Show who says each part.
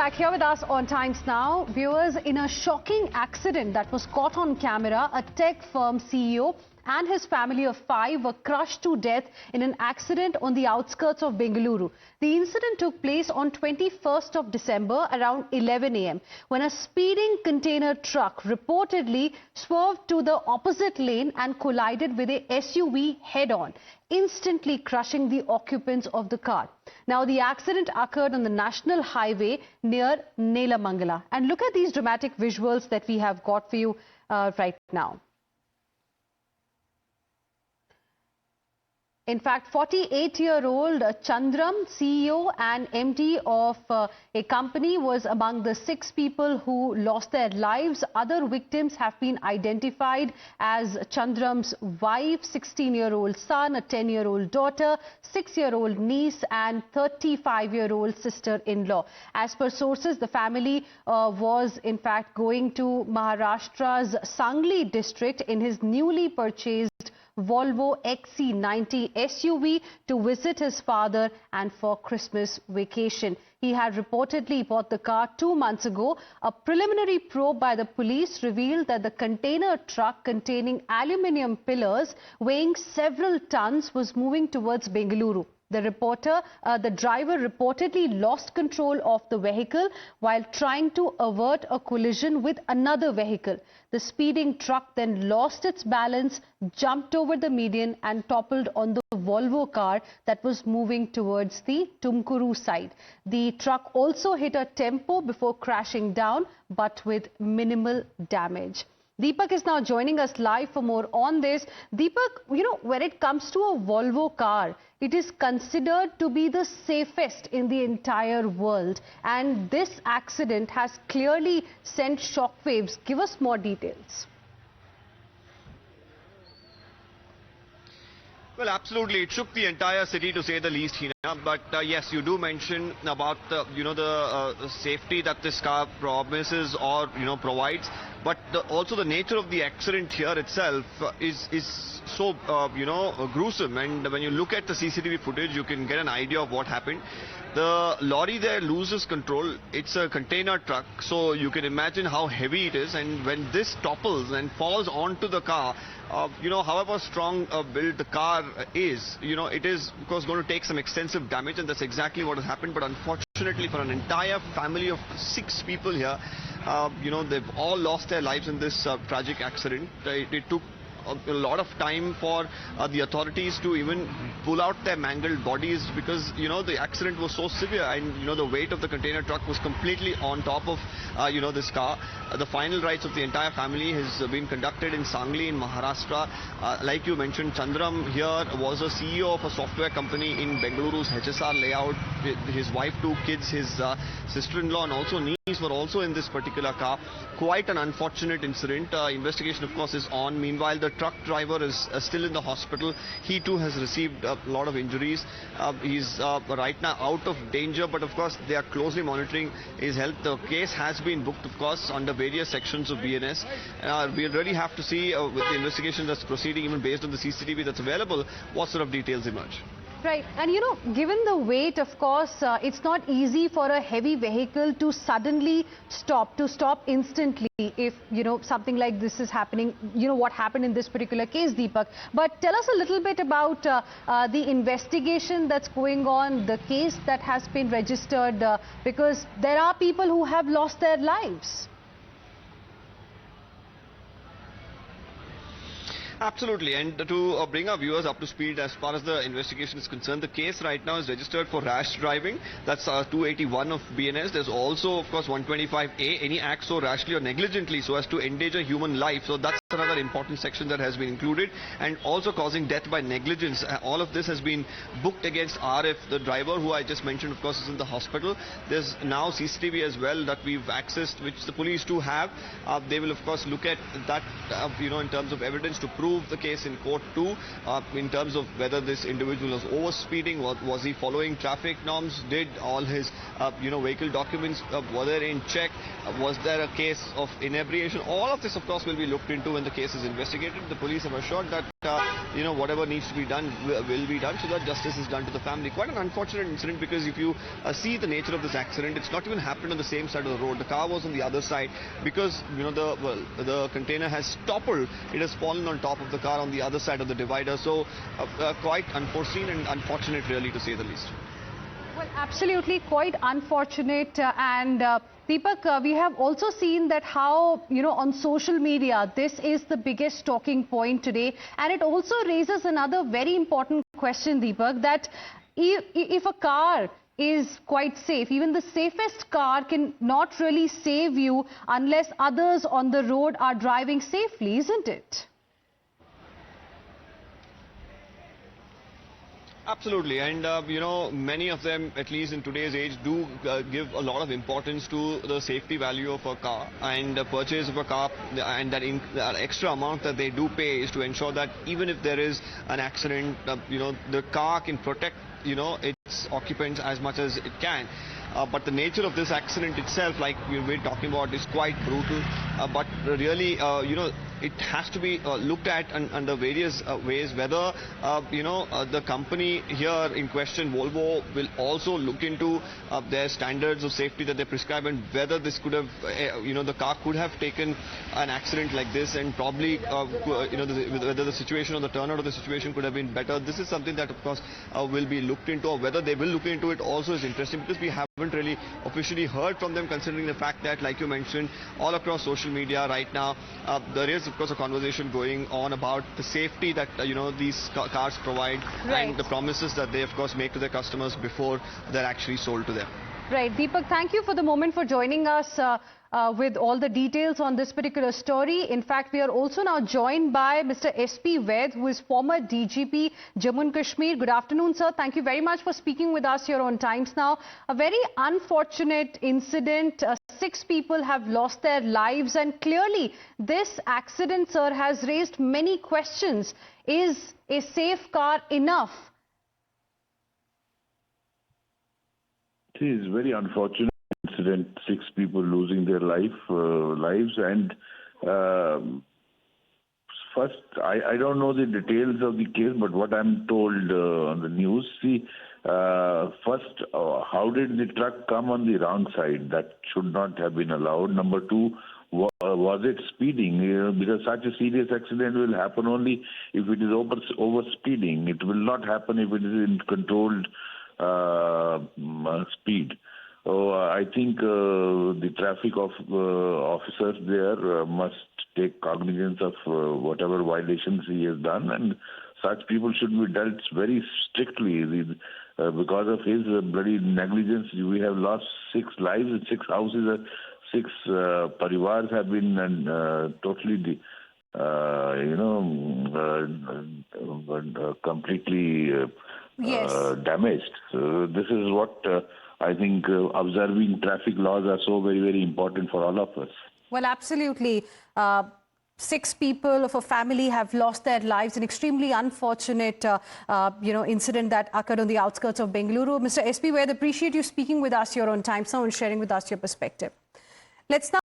Speaker 1: back here with us on Times Now. Viewers, in a shocking accident that was caught on camera, a tech firm CEO and his family of 5 were crushed to death in an accident on the outskirts of Bengaluru. The incident took place on 21st of December around 11 a.m. when a speeding container truck reportedly swerved to the opposite lane and collided with a SUV head-on, instantly crushing the occupants of the car. Now, the accident occurred on the national highway near Nelamangala. And look at these dramatic visuals that we have got for you right now. In fact, 48-year-old Chandram, CEO and MD of a company, was among the 6 people who lost their lives. Other victims have been identified as Chandram's wife, 16-year-old son, a 10-year-old daughter, 6-year-old niece and 35-year-old sister-in-law. As per sources, the family was in fact going to Maharashtra's Sangli district in his newly purchased Volvo XC90 SUV to visit his father and for Christmas vacation. He had reportedly bought the car 2 months ago. A preliminary probe by the police revealed that the container truck containing aluminium pillars weighing several tons was moving towards Bengaluru. The driver reportedly lost control of the vehicle while trying to avert a collision with another vehicle. The speeding truck then lost its balance, jumped over the median and toppled on the Volvo car that was moving towards the Tumkuru side. The truck also hit a tempo before crashing down, but with minimal damage. Deepak is now joining us live for more on this. Deepak, when it comes to a Volvo car, it is considered to be the safest in the entire world. And this accident has clearly sent shockwaves. Give us more details.
Speaker 2: Well, absolutely. It shook the entire city, to say the least, Hina. But yes, you do mention about the safety that this car promises or provides. But also the nature of the accident here itself is so gruesome. And when you look at the CCTV footage, you can get an idea of what happened. The lorry there loses control. It's a container truck, so you can imagine how heavy it is. And when this topples and falls onto the car, however strong build the car is, it is of course going to take some extensive damage, and that's exactly what has happened. But unfortunately, for an entire family of 6 people here, they've all lost their lives in this tragic accident. It took a lot of time for the authorities to even pull out their mangled bodies, because the accident was so severe, and the weight of the container truck was completely on top of this car. The final rites of the entire family has been conducted in Sangli in Maharashtra. Like you mentioned, Chandram here was a CEO of a software company in Bengaluru's HSR layout. His wife, 2 kids, his sister-in-law and also niece were also in this particular car. Quite an unfortunate incident. Investigation of course is on. Meanwhile, the truck driver is still in the hospital. He too has received a lot of injuries. He's right now out of danger, but of course they are closely monitoring his health. The case has been booked, of course, under various sections of BNS. We'll really have to see with the investigation that's proceeding, even based on the CCTV that's available, what sort of details emerge.
Speaker 1: Right. And given the weight, of course, it's not easy for a heavy vehicle to suddenly stop instantly if, something like this is happening, what happened in this particular case, Deepak. But tell us a little bit about the investigation that's going on, the case that has been registered, because there are people who have lost their lives.
Speaker 2: Absolutely, and to bring our viewers up to speed as far as the investigation is concerned, the case right now is registered for rash driving. That's 281 of BNS. There's also, of course, 125A, any act so rashly or negligently so as to endanger human life. So that's another important section that has been included, and also causing death by negligence. All of this has been booked against RF, the driver who I just mentioned, of course, is in the hospital. There's now CCTV as well that we've accessed, which the police too have. They will, of course, look at that, in terms of evidence to prove the case in court too, in terms of whether this individual was overspeeding, was he following traffic norms, did all his vehicle documents were there in check, was there a case of inebriation. All of this, of course, will be looked into when the case is investigated. The police have assured that whatever needs to be done will be done so that justice is done to the family. Quite an unfortunate incident, because if you see the nature of this accident, it's not even happened on the same side of the road. The car was on the other side, because the container has toppled. It has fallen on top of the car on the other side of the divider. So quite unforeseen and unfortunate, really, to say the least.
Speaker 1: Well, absolutely quite unfortunate. Deepak, we have also seen that how, on social media, this is the biggest talking point today. And it also raises another very important question, Deepak, that if a car is quite safe, even the safest car can not really save you unless others on the road are driving safely, isn't it?
Speaker 2: Absolutely, and many of them, at least in today's age, do give a lot of importance to the safety value of a car, and the purchase of a car, and that extra amount that they do pay is to ensure that even if there is an accident, the car can protect its occupants as much as it can. But the nature of this accident itself, like we're talking about, is quite brutal. But really, it has to be looked at under various ways, whether, the company here in question, Volvo, will also look into their standards of safety that they prescribe, and whether this could have, the car could have taken an accident like this, and probably, whether the situation or the turnout of the situation could have been better. This is something that, of course, will be looked into, or whether they will look into it also is interesting, because we haven't really officially heard from them, considering the fact that, like you mentioned, all across social media right now, there is, of course, a conversation going on about the safety that, these cars provide,
Speaker 1: right,
Speaker 2: and the promises that they, of course, make to their customers before they're actually sold to them.
Speaker 1: Right. Deepak, thank you for the moment, for joining us with all the details on this particular story. In fact, we are also now joined by Mr. S.P. Vaid, who is former DGP, Jammu and Kashmir. Good afternoon, sir. Thank you very much for speaking with us here on Times Now. A very unfortunate incident. 6 people have lost their lives, and clearly this accident, sir, has raised many questions. Is a safe car enough?
Speaker 3: It is very unfortunate incident, 6 people losing their lives, and first, I don't know the details of the case, but what I'm told on the news, first, how did the truck come on the wrong side? That should not have been allowed. Number 2, was it speeding? Because such a serious accident will happen only if it is over speeding. It will not happen if it is in controlled speed. So I think the traffic officers there must take cognizance of whatever violations he has done, and such people should be dealt very strictly. Because of his bloody negligence, we have lost 6 lives and 6 houses, 6 parivars have been totally, completely damaged. This is what I think observing traffic laws are so very, very important for all of us.
Speaker 1: Well, absolutely. 6 people of a family have lost their lives. An extremely unfortunate, incident that occurred on the outskirts of Bengaluru. Mr. S.P. Vaid, appreciate you speaking with us here on Times Now and sharing with us your perspective. Let's now